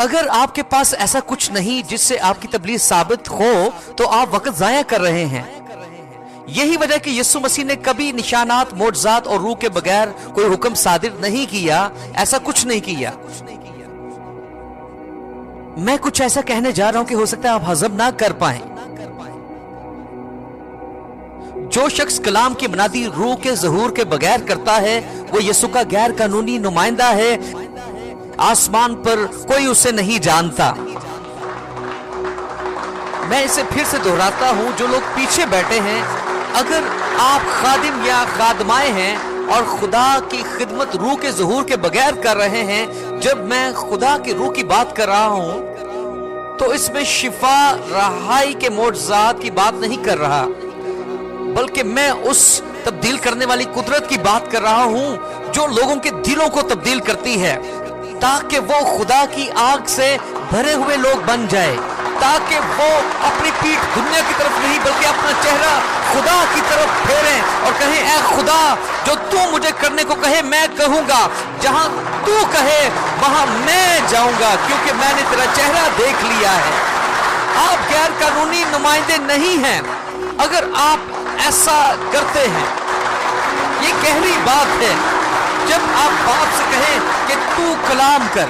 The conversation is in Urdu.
اگر آپ کے پاس ایسا کچھ نہیں جس سے آپ کی تبلیغ ثابت ہو تو آپ وقت ضائع کر رہے ہیں۔ یہی وجہ کہ یسوع مسیح نے کبھی نشانات، معجزات اور روح کے بغیر کوئی حکم صادر نہیں کیا، ایسا کچھ نہیں کیا۔ میں کچھ ایسا کہنے جا رہا ہوں کہ ہو سکتا ہے آپ ہضم نہ کر پائیں۔ جو شخص کلام کی منادی روح کے ظہور کے بغیر کرتا ہے وہ یسوع کا غیر قانونی نمائندہ ہے۔ آسمان پر کوئی اسے نہیں جانتا۔ میں اسے پھر سے دہراتا ہوں، جو لوگ پیچھے بیٹھے ہیں، اگر آپ خادم یا خادمائے ہیں اور خدا کی خدمت روح کے ظہور کے بغیر کر رہے ہیں، جب میں خدا کی روح کی بات کر رہا ہوں تو اس میں شفا، رہائی کے معجزات کی بات نہیں کر رہا، بلکہ میں اس تبدیل کرنے والی قدرت کی بات کر رہا ہوں جو لوگوں کے دلوں کو تبدیل کرتی ہے، تاکہ وہ خدا کی آگ سے بھرے ہوئے لوگ بن جائے، تاکہ وہ اپنی پیٹھ دنیا کی طرف نہیں بلکہ اپنا چہرہ خدا کی طرف پھیریں اور کہیں اے خدا، جو تو مجھے کرنے کو کہے میں کہوں گا، جہاں تو کہے وہاں میں جاؤں گا، کیونکہ میں نے تیرا چہرہ دیکھ لیا ہے۔ آپ غیر قانونی نمائندے نہیں ہیں اگر آپ ایسا کرتے ہیں۔ یہ گہری بات ہے جب آپ باپ سے کہیں کہ تو کلام کر،